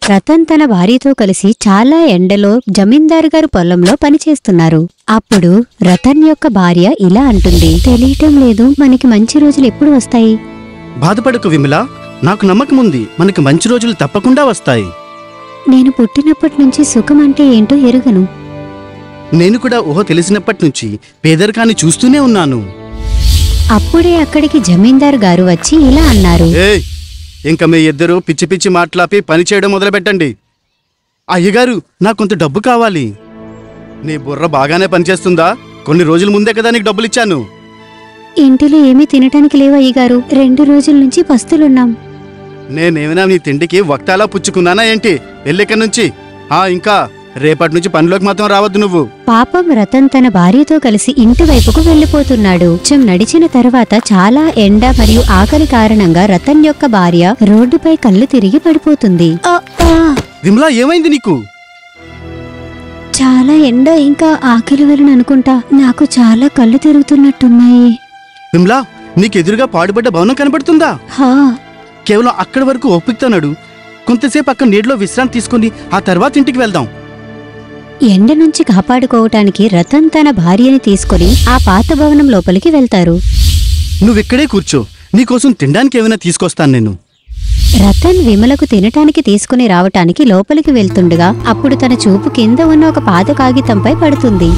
రతన్ తన భార్యతో కలిసి చాలా ఎండలో జమీందారు గారు పొలంలో పనిచేస్తున్నారు. అప్పుడు రతన్ యొక్క భార్య ఇలా అంటుంది, తెలియటం లేదు మనకి మంచి రోజులు ఎప్పుడు వస్తాయి. బాధపడకు విమల, నాకు నమ్మకం ఉంది, మనకి మంచి రోజులు తప్పకుండా వస్తాయి. నేను పుట్టినప్పటి నుంచి సుఖం అంటే ఏంటో ఎరుగను. నేను కూడా ఊహ తెలిసినప్పటి నుంచి పేదరికాన్ని చూస్తూనే ఉన్నాను. అప్పుడే అక్కడికి జమీందారు గారు వచ్చి ఇలా అన్నారు, ఇంకా మీ ఇద్దరు పిచ్చి పిచ్చి మాట్లాపి పని చేయడం మొదలుపెట్టండి. అయ్యగారు, నాకు కొంత డబ్బు కావాలి. నీ బుర్ర బాగానే పనిచేస్తుందా? కొన్ని రోజుల ముందే కదా నీకు డబ్బులిచ్చాను. ఇంటిలో ఏమీ తినటానికి లేవు అయ్యగారు, 2 రోజుల నుంచి పస్తులున్నాం. నేనేమైనా నీ తిండికి వక్తాలా పుచ్చుకున్నానా ఏంటి? వెళ్ళిక్కడి నుంచి. ఇంకా రేపటి నుంచి పనిలోకి మాత్రం రావద్దు నువ్వు. పాపం రతన్ తన భార్యతో కలిసి ఇంటి వైపుకు వెళ్లిపోతున్నాడు. కొంచెం నడిచిన తర్వాత చాలా ఎండ మరియు ఆకలి కారణంగా రతన్ యొక్క భార్య రోడ్డుపై కళ్ళు తిరిగి పడిపోతుంది. విమలా, ఏమైంది నీకు? చాలా ఎండ ఇంకా ఆకలి వలన అనుకుంటా నాకు చాలా కళ్ళు తిరుగుతున్నట్టున్నాయి. విమలా, నీకెదురుగా పాడుబడ్డ భవనం కనబడుతుందా? కేవలం అక్కడి వరకు ఓపికతో నడు. కొంతసేపు అక్కడ నీటిలో విశ్రాంతి తీసుకుని ఆ తర్వాత ఇంటికి వెళ్దాం. ఎండ నుంచి కాపాడుకోవటానికి రతన్ తన భార్యని తీసుకుని ఆ పాత భవనం లోపలికి వెళ్తారు. నువ్విక్కడే కూర్చో, నీకోసం తినడానికి ఏమైనా తీసుకొస్తాను నేను. రతన్ విమలకు తినటానికి తీసుకుని రావటానికి లోపలికి వెళ్తుండగా అప్పుడు తన చూపు కింద ఉన్న ఒక పాత కాగితంపై పడుతుంది.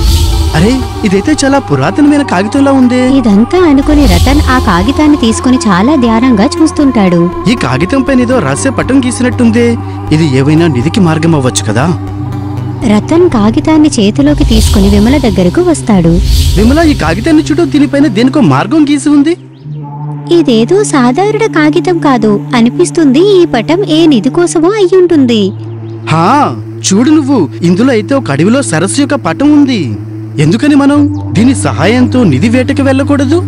అరే, ఇదైతే చాలా పురాతనమైన కాగితంలా ఉంది. ఇదంతా అనుకుని రతన్ ఆ కాగితాన్ని తీసుకుని చాలా ధ్యానంగా చూస్తుంటాడు. ఈ కాగితం పైన ఏదో రహస్య పటం గీసినట్టుందే. ఇది ఏవైనా నిధికి మార్గం అవ్వచ్చు కదా. రతన్ కాగితాన్ని చేతిలోకి తీసుకుని విమల దగ్గరకు వస్తాడు. విమల, ఈ కాగితాన్ని చూడు, దీనిపైన దేనికో మార్గం గీసి ఉంది. ఇదేదో సాధారణ కాగితం కాదు అనిపిస్తుంది. ఈ పటం ఏ నిధి కోసమో అయ్యుంటుంది. చూడు నువ్వు, ఇందులో అయితే ఒక అడవిలో సరస్సు యొక్క పటం ఉంది. ఎందుకని మనం దీని సహాయంతో నిధి వేటకి వెళ్ళకూడదు?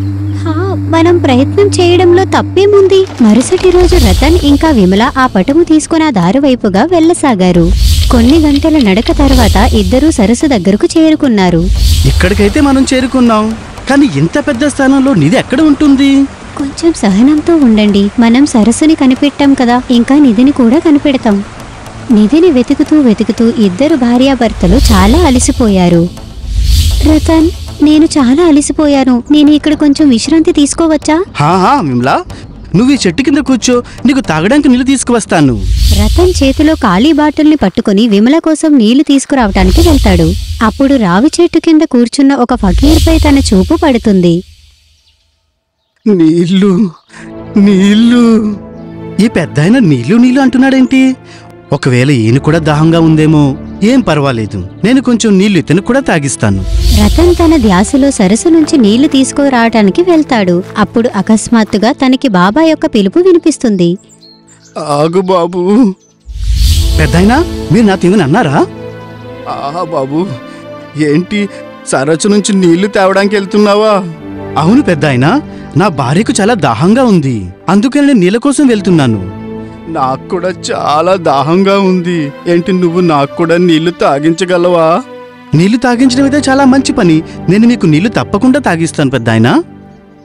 మనం ప్రయత్నం చేయడంలో తప్పేముంది. మరుసటి రోజు రతన్ ఇంకా విమల ఆ పటము తీసుకుని ఆ దారి వైపుగా వెళ్లసాగారు. కొన్ని గంటల నడక తర్వాత ఇద్దరూ సరస్సు దగ్గరకు చేరుకున్నారు. ఇక్కడికైతే మనం చేరుకున్నాం, కానీ ఇంత పెద్ద స్థానంలో నిధి ఎక్కడ ఉంటుంది? కొంచెం సహనంతో ఉండండి. మనం సరస్సుని కనిపెట్టాం కదా, ఇంకా నిధిని కూడా కనిపెడతాం. నిధిని వెతుకుతూ ఇద్దరు భార్యాభర్తలు చాలా అలసిపోయారు. రతన్, నేను చాలా అలసిపోయాను. నేను ఇక్కడ కొంచెం విశ్రాంతి తీసుకోవచ్చా? విమలా, నువ్వు ఈ చెట్టు కింద కూర్చో, నీకు తాగడానికి నీళ్లు తీసుకువస్తాను. రతన్ చేతిలో ఖాళీ బాటిల్ని పట్టుకుని విమల కోసం నీళ్లు తీసుకురావటానికి వెళ్తాడు. అప్పుడు రావి చెట్టు కింద కూర్చున్న ఒక ఫకీర్పై తన చూపు పడుతుంది. నీళ్లు నీళ్లు, ఈ పెద్దాయన నీళ్లు అంటున్నాడేంటి? ఒకవేళ ఈయన కూడా దాహంగా ఉందేమో. ఏం పర్వాలేదు, నేను కొంచెం నీళ్లు ఇతను కూడా తాగిస్తాను. రతన్ తన ధ్యాసలో సరస్సు నుంచి నీళ్లు తీసుకురావటానికి వెళ్తాడు. అప్పుడు అకస్మాత్తుగా తనకి బాబా యొక్క పిలుపు వినిపిస్తుంది. ఆగు బాబు. పెద్దాయనా, మీరు నాతో ఏమని అన్నారా? బాబు, ఏంటి సరస్సు నుంచి నీళ్లు తేవడానికి వెళ్తున్నావా? అవును పెద్దాయనా, నా భార్యకు చాలా దాహంగా ఉంది, అందుకని నేను నీళ్ళ కోసం వెళ్తున్నాను. నాకు కూడా చాలా దాహంగా ఉంది. ఏంటి, నువ్వు నాకు కూడా నీళ్లు తాగించగలవా? నీళ్లు తాగించడం అయితే చాలా మంచి పని. నేను మీకు నీళ్లు తప్పకుండా తాగిస్తాను పెద్దాయనా.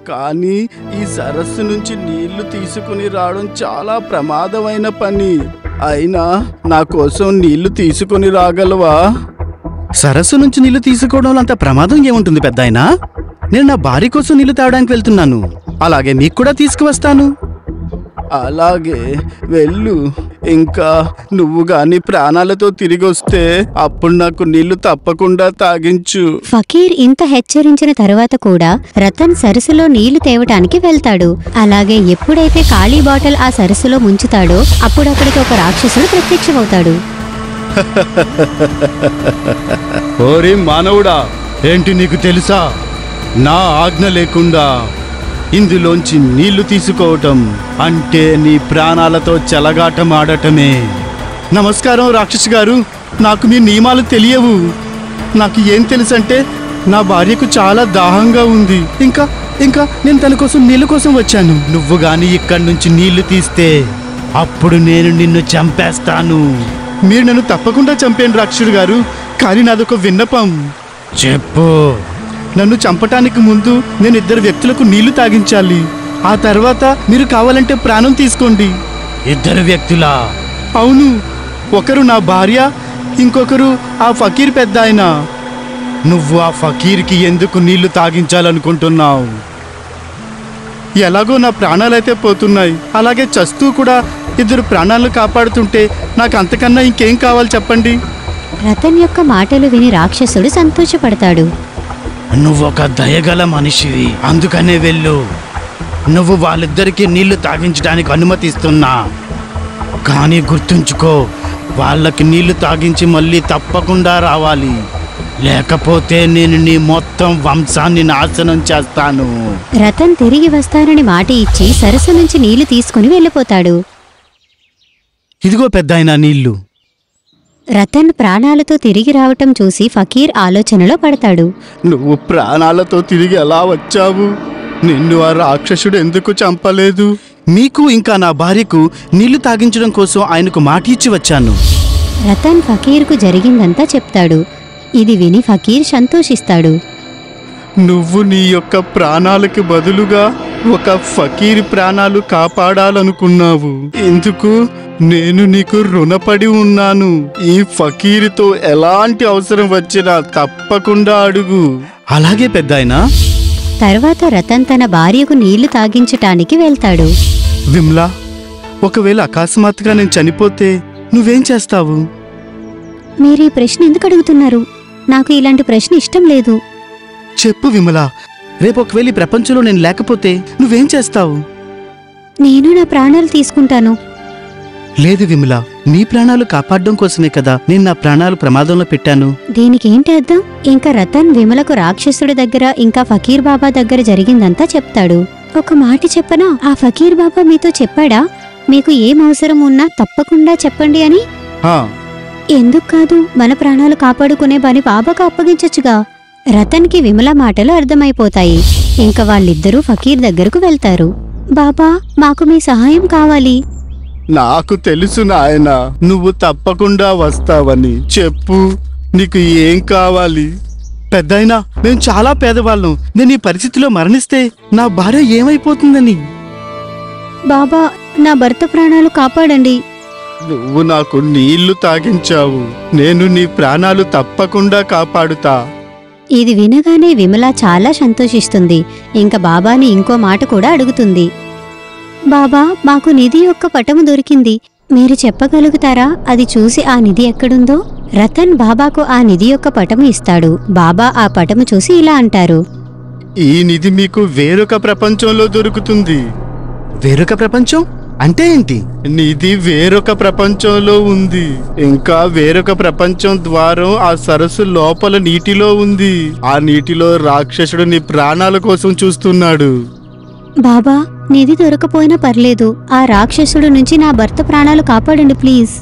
కానీ ఈ సరస్సు నుంచి నీళ్లు తీసుకుని రావడం చాలా ప్రమాదమైన పని. అయినా నా కోసం నీళ్లు తీసుకుని రాగలవా? సరస్సు నుంచి నీళ్లు తీసుకోవడంలో అంత ప్రమాదం ఏముంటుంది పెద్దాయనా? నేను నా భార్య కోసం నీళ్లు తాగడానికి వెళ్తున్నాను. అలాగే మీకు కూడా తీసుకువస్తాను. అలాగే వెళ్ళు. ఇంకా నువ్వు గాని ప్రాణాలతో తిరిగి వస్తే అప్పుడు నాకు నీళ్లు తప్పకుండా తాగించు. ఫకీర్ ఇంత హెచ్చరించిన తరువాత కూడా రతన్ సరస్సులో నీళ్లు తేవటానికి వెళ్తాడు. అలాగే ఎప్పుడైతే ఖాళీ బాటిల్ ఆ సరస్సులో ముంచుతాడో అప్పుడు అక్కడికి ఒక రాక్షసుడు ప్రత్యక్షమవుతాడు. ఓరి మానవుడా, ఏంటి నీకు తెలుసా? నా ఆజ్ఞ లేకుండా ఇందులోంచి నీళ్లు తీసుకోవటం అంటే నీ ప్రాణాలతో చెలగాటం ఆడటమే. నమస్కారం రాక్షసు గారు, నాకు మీ నియమాలు తెలియవు. నాకు ఏం తెలుసంటే నా భార్యకు చాలా దాహంగా ఉంది. ఇంకా నేను తన కోసం నీళ్ళ కోసం వచ్చాను. నువ్వు గాని ఇక్కడి నుంచి నీళ్లు తీస్తే అప్పుడు నేను నిన్ను చంపేస్తాను. మీరు నన్ను తప్పకుండా చంపేయండి రాక్షసుడు గారు, కానీ నాదొక విన్నపం. చెప్పు. నన్ను చంపటానికి ముందు నేను 2 వ్యక్తులకు నీళ్లు తాగించాలి. ఆ తర్వాత మీరు కావాలంటే ప్రాణం తీసుకోండి. 2 వ్యక్తులా? అవును. ఒకరు నా భార్య, ఇంకొకరు ఆ ఫకీర్ పెద్దాయన. నువ్వు ఆ ఫకీర్కి ఎందుకు నీళ్లు తాగించాలనుకుంటున్నావు? ఎలాగో నా ప్రాణాలైతే పోతున్నాయి, అలాగే చస్తూ కూడా ఇద్దరు ప్రాణాలను కాపాడుతుంటే నాకు అంతకన్నా ఇంకేం కావాలి చెప్పండి. రతన్ యొక్క మాటలు విని రాక్షసుడు సంతోషపడతాడు. నువ్వొక దయగల మనిషివి, అందుకనే వెళ్ళు. నువ్వు వాళ్ళిద్దరికీ నీళ్లు తాగించడానికి అనుమతిస్తున్నా, కానీ గుర్తుంచుకో, వాళ్ళకి నీళ్లు తాగించి మళ్ళీ తప్పకుండా రావాలి, లేకపోతే నేను నీ మొత్తం వంశాన్ని నాశనం చేస్తాను. రతన్ తిరిగి వస్తానని మాట ఇచ్చి సరస్సు నుంచి నీళ్లు తీసుకుని వెళ్ళిపోతాడు. ఇదిగో పెద్దాయనా నీళ్లు. రతన్ ప్రాణాలతో తిరిగి రావటం చూసి ఫకీర్ ఆలోచనలో పడతాడు. నువ్వు ప్రాణాలతో తిరిగి ఎలా వచ్చావు? నిన్ను ఆ రాక్షసుడు ఎందుకు చంపలేదు? మీకు ఇంకా నా భార్యకు నీళ్లు తాగించడం కోసం ఆయనకు మాట ఇచ్చి వచ్చాను. రతన్ ఫకీర్కు జరిగిందంతా చెప్తాడు. ఇది విని ఫకీర్ సంతోషిస్తాడు. నువ్వు నీ యొక్క ప్రాణాలకు బదులుగా ఒక ఫకీర్ ప్రాణాలు కాపాడాలనుకున్నావు. ఎందుకు? నేను నీకు రుణపడి ఉన్నాను. ఈ ఫకీరుతో ఎలాంటి అవసరం వచ్చినా తప్పకుండా అడుగు. అలాగే పెద్దాయనా. తర్వాత రతన్ తన భార్యకు నీళ్లు తాగించటానికి వెళ్తాడు. విమ్లా, ఒకవేళ అకస్మాత్తుగా నేను చనిపోతే నువ్వేం చేస్తావు? మీరీ ప్రశ్న ఎందుకు అడుగుతున్నారు? నాకు ఇలాంటి ప్రశ్న ఇష్టం లేదు. చెప్పు విమలా, రేపు ఒకవేళ ఈ ప్రపంచంలో నేను లేకపోతే నువ్వేం చేస్తావు? నేను నా ప్రాణాలు తీసుకుంటాను. లేదు విమలా, నీ ప్రాణాలు కాపాడడం కోసమే కదా నేను నా ప్రాణాలు ప్రమాదంలో పెట్టాను. దీనికేంటి అర్థం? ఇంకా రతన్ విమలకు రాక్షసుడి దగ్గర ఇంకా ఫకీర్ బాబా దగ్గర జరిగిందంతా చెప్తాడు. ఒక మాట చెప్పనా? ఆ ఫకీర్ బాబా మీతో చెప్పాడా మీకు ఏం అవసరం ఉన్నా తప్పకుండా చెప్పండి అని? ఎందుకు కాదు, మన ప్రాణాలు కాపాడుకునే పని బాబాకు అప్పగించచ్చుగా. రతన్కి విమల మాటలు అర్థమైపోతాయి. ఇంకా వాళ్ళిద్దరూ ఫకీర్ దగ్గరకు వెళ్తారు. బాబా, మాకు మీ సహాయం కావాలి. నాకు తెలుసు నాయనా, నువ్వు తప్పకుండా వస్తావని. చెప్పు, నీకు ఏం కావాలి? పెద్దాయనా, మేము చాలా పేదవాళ్ళం. నేను ఈ పరిస్థితిలో మరణిస్తే నా భార్య ఏమైపోతుందని. బాబా, నా భర్త ప్రాణాలు కాపాడండి. నువ్వు నాకు నీళ్లు తాగించావు, నేను నీ ప్రాణాలు తప్పకుండా కాపాడుతా. ఇది వినగానే విమల చాలా సంతోషిస్తుంది. ఇంకా బాబాని ఇంకో మాట కూడా అడుగుతుంది. బాబా, మాకు నిధి యొక్క పటము దొరికింది. మీరు చెప్పగలుగుతారా అది చూసి ఆ నిధి ఎక్కడుందో? రతన్ బాబాకు ఆ నిధి యొక్క పటము ఇస్తాడు. బాబా ఆ పటము చూసి ఇలా అంటారు. ఈ నిధి మీకు వేరొక ప్రపంచంలో దొరుకుతుంది. వేరొక ప్రపంచం అంటే ఏంటి? నిధి వేరొక ప్రపంచంలో ఉంది. ఇంకా వేరొక ప్రపంచం ద్వారం ఆ సరస్సు లోపల నీటిలో ఉంది. ఆ నీటిలో రాక్షసుడు నీ ప్రాణాల కోసం చూస్తున్నాడు. బాబా, నిధి దొరకపోయినా పర్లేదు, ఆ రాక్షసుడు నుంచి నా భర్త ప్రాణాలు కాపాడండి ప్లీజ్.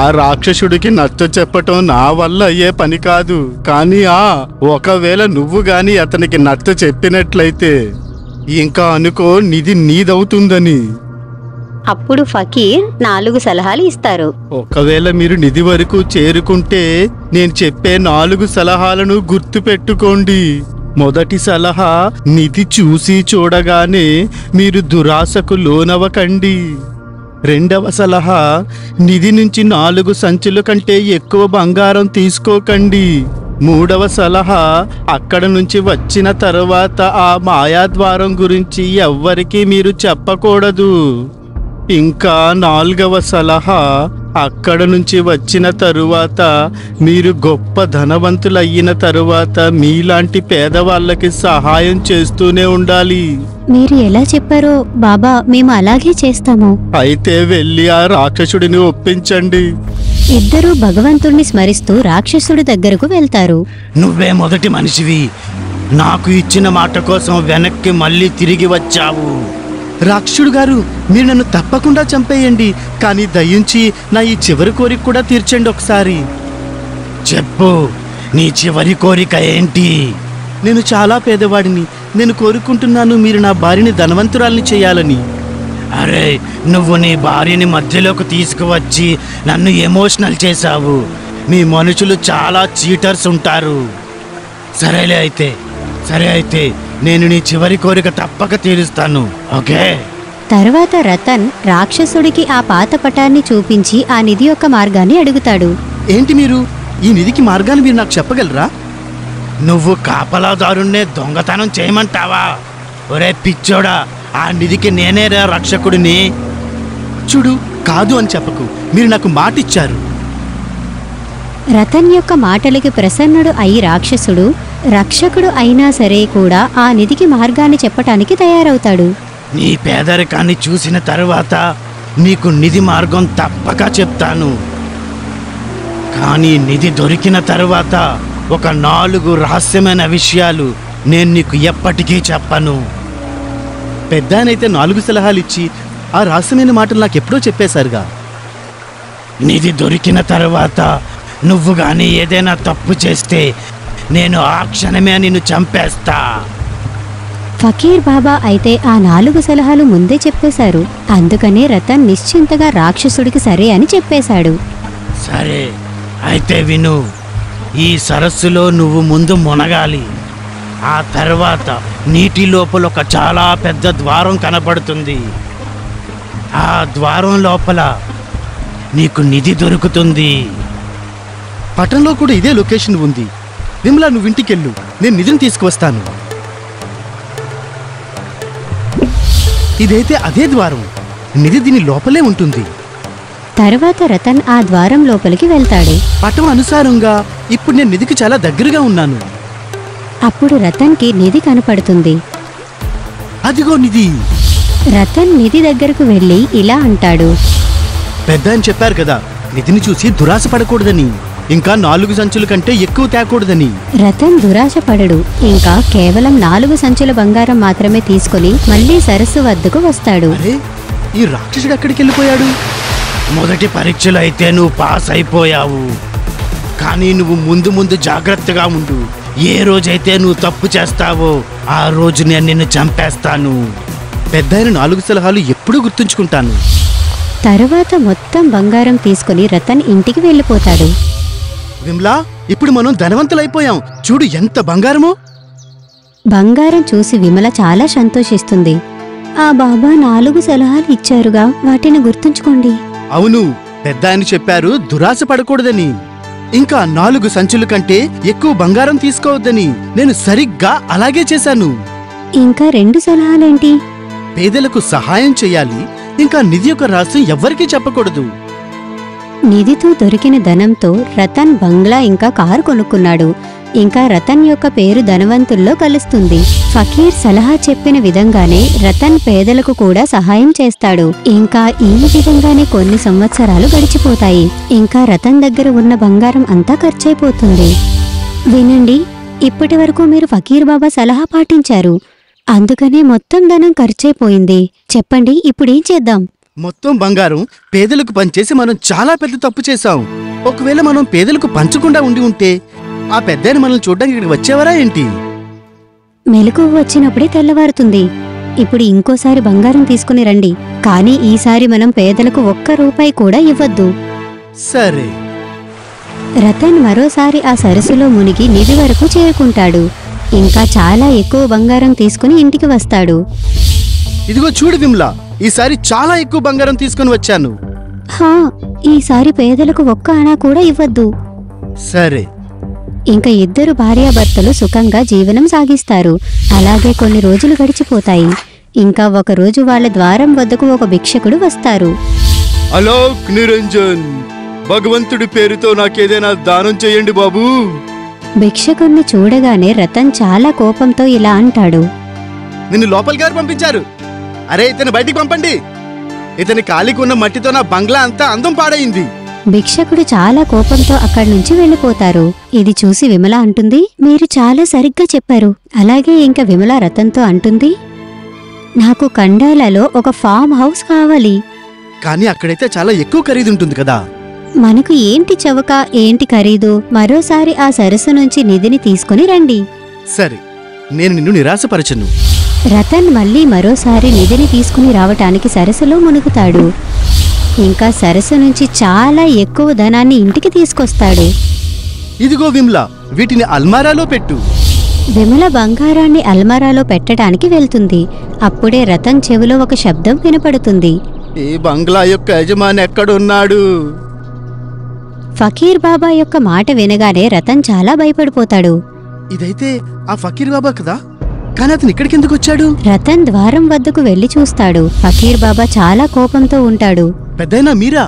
ఆ రాక్షసుడికి నచ్చ చెప్పటం నా వల్ల అయ్యే పని కాదు. కానీ ఒకవేళ నువ్వు గాని అతనికి నచ్చ చెప్పినట్లయితే ఇంకా అనుకో, నిధి నీదవుతుందని. అప్పుడు ఫకీర్ 4 సలహాలు ఇస్తారు. ఒకవేళ మీరు నిధి వరకు చేరుకుంటే నేను చెప్పే 4 సలహాలను గుర్తు పెట్టుకోండి. మొదటి సలహా, నిధి చూసి చూడగానే మీరు దురాశకు లోనవకండి. రెండవ సలహా, నిధి నుంచి 4 సంచుల కంటే ఎక్కువ బంగారం తీసుకోకండి. మూడవ సలహా, అక్కడ నుంచి వచ్చిన తర్వాత ఆ మాయాద్వారం గురించి ఎవ్వరికీ మీరు చెప్పకూడదు. ఇంకా 4వ సలహా, అక్కడ నుంచి వచ్చిన తరువాత మీరు గొప్ప ధనవంతులయ్యిన తరువాత మీలాంటి పేదవాళ్ళకి సహాయం చేస్తూనే ఉండాలి. మీరు ఎలా చెప్పారో బాబా, మేము అలాగే చేస్తాము. అయితే వెళ్ళి ఆ రాక్షసుడిని ఒప్పించండి. ఇద్దరూ భగవంతుణ్ణి స్మరిస్తూ రాక్షసుడి దగ్గరకు వెళ్తారు. నువ్వే మొదటి మనిషివి, నాకు ఇచ్చిన మాట కోసం వెనక్కి మళ్ళీ తిరిగి వచ్చావు. రాక్షసుడు గారు, మీరు నన్ను తప్పకుండా చంపేయండి, కానీ దయించి నా ఈ చివరి కోరిక కూడా తీర్చండి ఒకసారి. చెప్పు, నీ చివరి కోరిక ఏంటి? నేను చాలా పేదవాడిని. నేను కోరుకుంటున్నాను మీరు నా భార్యని ధనవంతురాల్ని చేయాలని. అరే, నువ్వు నీ భార్యని మధ్యలోకి తీసుకువచ్చి నన్ను ఎమోషనల్ చేశావు. మీ మనుషులు చాలా చీటర్స్ ఉంటారు. సరే అయితే నేను నీ చివరి కోరిక తప్పక తీరుస్తాను, ఓకే? తర్వాత రతన్ రాక్షసుడికి ఆ పాత పటాన్ని చూపించి ఆ నిధి యొక్క మార్గాన్ని అడుగుతాడు. ఏంటి మీరు ఈ నిధికి మార్గాన్ని మీరు నాకు చెప్పగలరా? నువ్వు కాపలాదారుణ్ణే దొంగతనం చేయమంటావా? ఒరే పిచ్చోడా, ఆ నిధికి నేనే రక్షకుడిని. చూడు, కాదు అని చెప్పకు, మీరు నాకు మాట ఇచ్చారు. రతన్ యొక్క మాటలకి ప్రసన్నుడు అయి రాక్షసుడు రక్షకుడు అయినా సరే కూడా ఆ నిధికి మార్గాన్ని చెప్పటానికి తయారవుతాడు. నీ పేదరికాన్ని చూసిన తరువాత నీకు నిధి మార్గం తప్పక చెప్తాను. కానీ నిధి దొరికిన తరువాత ఒక 4 రహస్యమైన విషయాలు నేను నీకు ఎప్పటికీ చెప్పను. పెద్దాయనైతే 4 సలహాలు ఇచ్చి ఆ రహస్యమైన మాటలు నాకు ఎప్పుడో చెప్పేశారుగా. నిధి దొరికిన తరువాత నువ్వు గాని ఏదైనా తప్పు చేస్తే నేను ఆ క్షణమే నిన్ను చంపేస్తా. ఫకీర్ బాబా అయితే ఆ 4 సలహాలు ముందే చెప్పేశారు. అందుకనే రతన్ నిశ్చింతగా రాక్షసుడికి సరే అని చెప్పేశాడు. సరే, అయితే విను. ఈ సరస్సులో నువ్వు ముందు మునగాలి. ఆ తర్వాత నీటి లోపల ఒక చాలా పెద్ద ద్వారం కనపడుతుంది. ఆ ద్వారం లోపల నీకు నిధి దొరుకుతుంది. పట్టణంలో కూడా ఇదే లొకేషన్ ఉంది. విమలా, నువ్వు ఇంటికెళ్ళు, నేను నిధిని తీసుకువస్తాను. ఇదైతే అదే ద్వారం. నిధి దీని లోపలే ఉంటుంది. తర్వాత రతన్ ఆ ద్వారం లోపలికి వెళ్తాడు. పటం అనుసారంగా ఇప్పుడు నేను నిధికి చాలా దగ్గరగా ఉన్నాను. అప్పుడు రతన్కి నిధి కనపడుతుంది. అదిగో నిధి. రతన్ నిధి దగ్గరకు వెళ్ళి ఇలా అంటాడు. పెద్ద అని చెప్పారు కదా, నిధిని చూసి దురాశ పడకూడదని, ఇంకా 4 సంచుల కంటే ఎక్కువ తేకూడదని. రతన్ దురాశ పడడు. ఇంకా కేవలం 4 సంచుల బంగారం మాత్రమే తీసుకుని మళ్ళీ సరస్సు వద్దకు వస్తాడు. అరే, ఈ రాక్షసుడు ఎక్కడికి వెళ్ళిపోయాడు? మొదటి పరీక్షలో అయితే నువ్వు పాస్ అయిపోయావు. కానీ నువ్వు ముందు జాగ్రత్తగా ఉండు. ఏ రోజైతే నువ్వు తప్పు చేస్తావో ఆ రోజు నేను నిన్ను చంపేస్తాను. పెద్దాయన 4 సలహాలు ఎప్పుడూ గుర్తుంచుకుంటాను. తరువాత మొత్తం బంగారం తీసుకుని రతన్ ఇంటికి వెళ్ళిపోతాడు. విమలా, ఇప్పుడు మనం ధనవంతులైపోయాం. చూడు ఎంత బంగారమో. బంగారం చూసి విమల చాలా సంతోషిస్తుంది. ఆ బాబా 4 సలహాలు ఇచ్చారుగా, వాటిని గుర్తుంచుకోండి. అవును, పెద్ద ఆయన చెప్పారు దురాశ పడకూడదని, ఇంకా 4 సంచుల కంటే ఎక్కువ బంగారం తీసుకోవద్దని. నేను సరిగ్గా అలాగే చేశాను. ఇంకా 2 సలహాలేంటి? పేదలకు సహాయం చేయాలి, ఇంకా నిధి యొక్క రహస్యం ఎవ్వరికీ చెప్పకూడదు. నిధితో దొరికిన ధనంతో రతన్ బంగ్లా ఇంకా కారు కొనుక్కున్నాడు. ఇంకా రతన్ యొక్క పేరు ధనవంతుల్లో కలుస్తుంది. ఫకీర్ సలహా చెప్పిన విధంగానే రతన్ పేదలకు కూడా సహాయం చేస్తాడు. ఇంకా ఈ విధంగానే కొన్ని సంవత్సరాలు గడిచిపోతాయి. ఇంకా రతన్ దగ్గర ఉన్న బంగారం అంతా ఖర్చయిపోతుంది. వినండి, ఇప్పటి వరకు మీరు ఫకీర్ బాబా సలహా పాటించారు. అందుకనే మొత్తం ధనం ఖర్చయిపోయింది. చెప్పండి, ఇప్పుడేం చేద్దాం? మొత్తం బంగారం పేదలకు పంచేసి మనం చాలా పెద్ద తప్పు చేశాం. ఒకవేళ మనం పేదలకు పంచకుండా ఉండి ఉంటే ఆ పెద్దాయన మనల్ని చూడడానికి ఇక్కడికి వచ్చేవారా ఏంటి? మెలకువ వచ్చినప్పుడే తెల్లవారుతుంది. ఇప్పుడు ఇంకోసారి బంగారం తీసుకుని రండి. కానీ ఈసారి మనం పేదలకు 1 రూపాయి కూడా ఇవ్వద్దు. సరే. రతన్ మరోసారి ఆ సరస్సులో మునిగి నిధి వరకు చేరుకుంటాడు. ఇంకా చాలా ఎక్కువ బంగారం తీసుకుని ఇంటికి వస్తాడు. ఇదిగో చూడు విమలా, ఈసారి చాలా ఎక్కువ బంగారం తీసుకుని వచ్చాను. హా, ఈసారి పేదలకు 1 అణా కూడా ఇవ్వద్దు. సరే. ఇంకా ఇద్దరు భార్యాభర్తలు సుఖంగా జీవనం సాగిస్తారు. అలాగే కొన్ని రోజులు గడిచిపోతాయి. ఇంకా ఒకరోజు వాళ్ళ ద్వారం వద్దకు ఒక భిక్షకుడు వస్తారు. అలోక్ నిరంజన్, భగవంతుడి పేరుతో నాకేదైనా దానం చేయండి బాబూ. భిక్షకుణ్ణి చూడగానే రతన్ చాలా కోపంతో ఇలా అంటాడు. నిన్ను లోపలికి గారు పంపించారు. అరే, ఇతను బయటికి పంపండి. ఇతని ఖాళీకి ఉన్న మట్టితో నా బంగ్లా అంతా అందం పాడైంది. భిక్షకుడు చాలా కోపంతో అక్కడి నుంచి వెళ్ళిపోతారు. ఇది చూసి విమల అంటుంది, మీరు చాలా సరిగ్గా చెప్పారు. అలాగే ఇంకా విమల రతన్తో అంటుంది, నాకు కండాలలో ఒక ఫామ్ హౌస్ కావాలి. కానీ అక్కడైతే చాలా ఎక్కువ ఖరీదుంటుంది కదా. మనకు ఏంటి చవక, ఏంటి ఖరీదు? మరోసారి ఆ సరస్సు నుంచి నిధిని తీసుకుని రండి. సరే, నేను నిన్ను నిరాశపరచను. రతన్ మళ్ళీ మరోసారి నిధిని తీసుకుని రావటానికి సరస్సులో మునుగుతాడు. ఇంకా సరస్సు నుంచి చాలా ఎక్కువ ధనాన్ని ఇంటికి తీసుకొస్తాడు. ఇదిగో విమలా, వీటిని అల్మారాలో పెట్టు. విమల బంగారాన్ని అల్మారాలో పెట్టడానికి వెళ్తుంది. అప్పుడే రతన్ చెవిలో ఒక శబ్దం వినపడుతుంది. ఈ బంగ్లా యొక్క యజమాని ఎక్కడున్నాడు? ఫకీర్ బాబా యొక్క మాట వినగానే రతన్ చాలా భయపడిపోతాడు. ఇదైతే ఆ ఫకీర్ బాబా కదా, కానీ అతను ఇక్కడికి ఎందుకు వచ్చాడు? రతన్ ద్వారం వద్దకు వెళ్లి చూస్తాడు. ఫకీర్ బాబా చాలా కోపంతో ఉంటాడు. పెద్దయినా మీరా?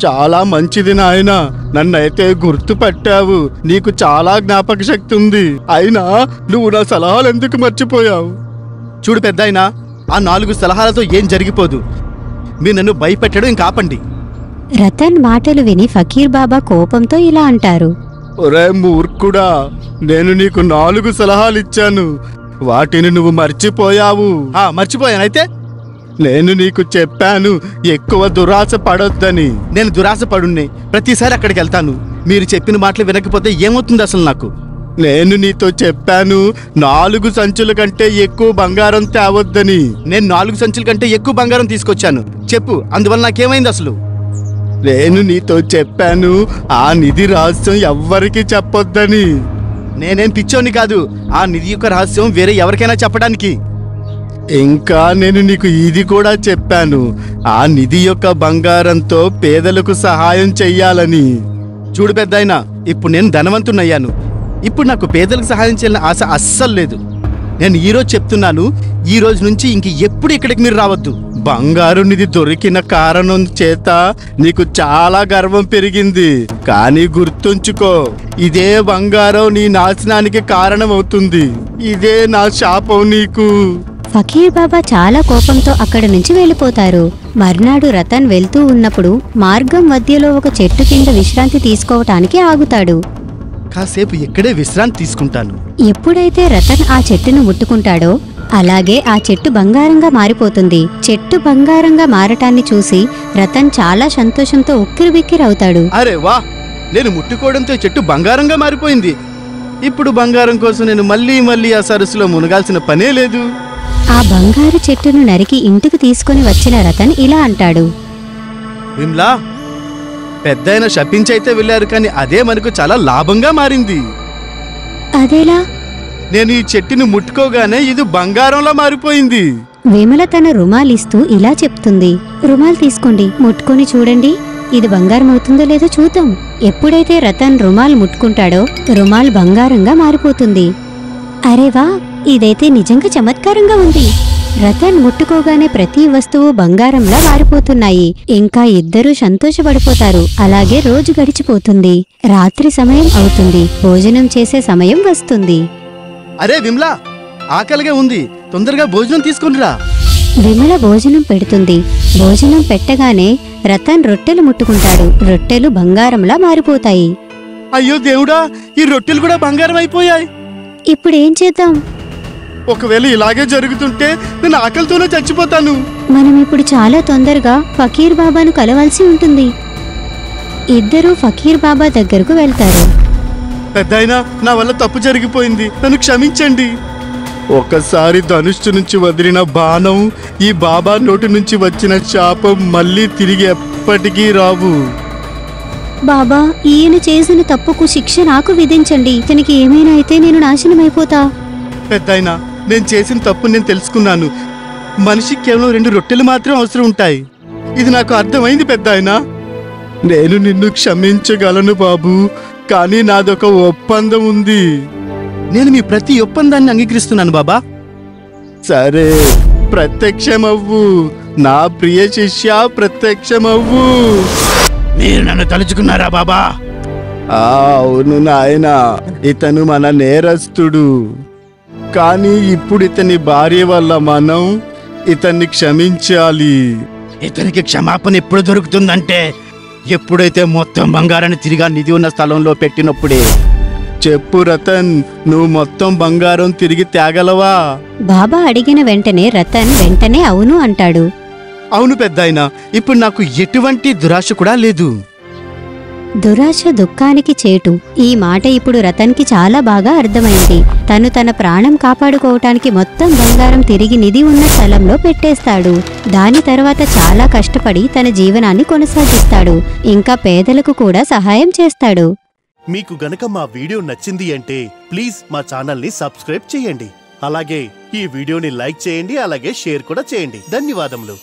చాలా మంచిది నాయనా, నన్నైతే గుర్తుపట్టావు. నీకు చాలా జ్ఞాపక శక్తి ఉంది. అయినా నువ్వు నా సలహాలు ఎందుకు మర్చిపోయావు? చూడు పెద్దయినా, ఆ 4 సలహాలతో ఏం జరిగిపోదు. మీరు నన్ను భయపెట్టడం ఇంక ఆపండి. రతన్ మాటలు విని ఫకీర్ బాబా కోపంతో ఇలా అంటారు. ఒరే మూర్ఖుడా, నేను నీకు 4 సలహాలు ఇచ్చాను, వాటిని నువ్వు మర్చిపోయావు. మర్చిపోయానైతే? నేను నీకు చెప్పాను ఎక్కువ దురాశ పడొద్దని. నేను దురాశ పడున్నే, ప్రతిసారి అక్కడికి వెళ్తాను. మీరు చెప్పిన మాటలు వినకపోతే ఏమవుతుంది అసలు నాకు? నేను నీతో చెప్పాను 4 సంచుల కంటే ఎక్కువ బంగారం తేవద్దని. నేను 4 సంచుల కంటే ఎక్కువ బంగారం తీసుకొచ్చాను. చెప్పు, అందువల్ల నాకేమైంది అసలు? నేను నీతో చెప్పాను ఆ నిధి రహస్యం ఎవ్వరికీ చెప్పొద్దని. నేనేం పిచ్చోని కాదు ఆ నిధి యొక్క రహస్యం వేరే ఎవరికైనా చెప్పడానికి. ఇంకా నేను నీకు ఇది కూడా చెప్పాను, ఆ నిధి యొక్క బంగారంతో పేదలకు సహాయం చెయ్యాలని. చూడు పెద్దాయన, ఇప్పుడు నేను ధనవంతున్నయ్యాను. ఇప్పుడు నాకు పేదలకు సహాయం చేయాలని ఆశ అస్సలు లేదు. నేను ఈరోజు చెప్తున్నాను, ఈ రోజు నుంచి ఇంక ఎప్పుడు ఇక్కడికి మీరు రావద్దు. బంగారు నిధి దొరికిన కారణం చేత నీకు చాలా గర్వం పెరిగింది, కానీ గుర్తుంచుకో, ఇదే బంగారం నీ నాశనానికి కారణమవుతుంది. ఇదే నా శాపం నీకు. ఫకీర్ బాబా చాలా కోపంతో అక్కడి నుంచి వెళ్ళిపోతారు. మర్నాడు రతన్ వెళ్తూ ఉన్నప్పుడు మార్గం మధ్యలో ఒక చెట్టు కింద విశ్రాంతి తీసుకోవటానికి ఆగుతాడు. కాసేపు ఇక్కడే విశ్రాంతి తీసుకుంటాను. ఎప్పుడైతే రతన్ ఆ చెట్టును ముట్టుకుంటాడో అలాగే ఆ చెట్టు బంగారంగా మారిపోతుంది. చెట్టు బంగారంగా మారటాన్ని చూసి రతన్ చాలా సంతోషంతో ఉక్కిరిబిక్కిరవుతాడు. అరే వా, నేను ముట్టుకోవడంతో చెట్టు బంగారంగా మారిపోయింది. ఇప్పుడు బంగారం కోసం నేను మళ్ళీ ఆ సరస్సులో మునగాల్సిన పనే లేదు. ఆ బంగారు చెట్టును నరికి ఇంటికి తీసుకుని వచ్చిన రతన్ ఇలా అంటాడు. విమ్లా, పెద్దయిన శపించైతే వెళ్ళారు, కానీ అదే మనకు చాలా లాభంగా మారింది. అదేలా? నేను ఈ చెట్టుని ముట్టుకోగానే ఇది బంగారంలా మారిపోయింది. విమల తన రుమాల్ ఇస్తూ ఇలా చెప్తుంది. రుమాల్ తీసుకోండి, ముట్టుకొని చూడండి, ఇది బంగారం అవుతుందో లేదో చూద్దాం. ఎప్పుడైతే రతన్ రుమాల్ ముట్టుకుంటాడో రుమాల్ బంగారంగా మారిపోతుంది. అరేవా, ఇదైతే నిజంగా చమత్కారంగా ఉంది. రతన్ ముట్టుకోగానే ప్రతి వస్తువు బంగారంలా మారిపోతున్నాయి. ఇంకా ఇద్దరూ సంతోషపడిపోతారు. అలాగే రోజు గడిచిపోతుంది. రాత్రి సమయం అవుతుంది. భోజనం చేసే సమయం వస్తుంది. అరే విమ్లా, ఆకలిగా ఉంది, తొందరగా భోజనం తీసుకునిరా. విమల భోజనం పెడుతుంది. భోజనం పెట్టగానే రతన్ రొట్టెలు ముట్టుకుంటాడు. రొట్టెలు బంగారంలా మారిపోతాయి. అయ్యో దేవుడా, ఈ రొట్టెలు కూడా బంగారం అయిపోయాయి. ఇప్పుడేం చేద్దాం? ఒకవేళ ఇలాగే జరుగుతుంటే నేను ఆకలితోనే చచ్చిపోతాను. మనం ఇప్పుడు చాలా తొందరగా ఫకీర్ బాబాను కలవాల్సి ఉంటుంది. ఇద్దరూ ఫకీర్ బాబా దగ్గరకు వెళ్తారు. పెద్దాయనా, నా వల్ల తప్పు జరిగిపోయింది, నన్ను క్షమించండి. ఒకసారి ధనుష్టు నుంచి వదిలిన బాణం, ఈ బాబా నోటి నుంచి వచ్చిన శాపం మళ్ళీ తిరిగి ఎప్పటికీ రావు. బాబా, ఈయన చేసిన తప్పుకు శిక్ష నాకు విధించండి. ఇతనికి ఏమైనా అయితే నేను నాశనమైపోతా. పెద్దాయనా, నేను చేసిన తప్పు నేను తెలుసుకున్నాను. మనిషికి కేవలం 2 రొట్టెలు మాత్రం అవసరం ఉంటాయి. ఇది నాకు అర్థమైంది పెద్దాయనా. నేను నిన్ను క్షమించగలను బాబు, కానీ నాదొక ఒప్పందం ఉంది. నేను మీ ప్రతి ఒప్పందాన్ని అంగీకరిస్తున్నాను బాబా. సరే, ప్రత్యక్షమవ్వు నా ప్రియ శిష్య, ప్రత్యక్షమవ్వు. మీరు నన్ను తలుచుకున్నారా బాబా? అవును నాయనా, ఇతను మన నేరస్తుడు, కానీ ఇప్పుడు ఇతని భార్య వల్ల మనం ఇతన్ని క్షమించాలి. ఇతనికి క్షమాపణ ఎప్పుడు దొరుకుతుందంటే ఎప్పుడైతే మొత్తం బంగారాన్ని తిరిగా నిధి ఉన్న స్థలంలో పెట్టినప్పుడే. చెప్పు రతన్, నువ్వు మొత్తం బంగారం తిరిగి తేగలవా? బాబా అడిగిన వెంటనే రతన్ వెంటనే అవును అంటాడు. అవును పెద్దాయనా, ఇప్పుడు నాకు ఎటువంటి దురాశ కూడా లేదు. దురాశ దుఃఖానికి చేటు. ఈ మాట ఇప్పుడు రతన్కి చాలా బాగా అర్థమైంది. తను తన ప్రాణం కాపాడుకోవటానికి మొత్తం బంగారం తిరిగి నిధి ఉన్న స్థలంలో పెట్టేస్తాడు. దాని తర్వాత చాలా కష్టపడి తన జీవనాన్ని కొనసాగిస్తాడు. ఇంకా పేదలకు కూడా సహాయం చేస్తాడు. మీకు గనక మా వీడియో నచ్చింది అంటే ప్లీజ్ మా ఛానల్ని సబ్స్క్రైబ్ చేయండి. అలాగే ఈ వీడియోని లైక్ చేయండి, అలాగే షేర్ కూడా చేయండి. ధన్యవాదములు.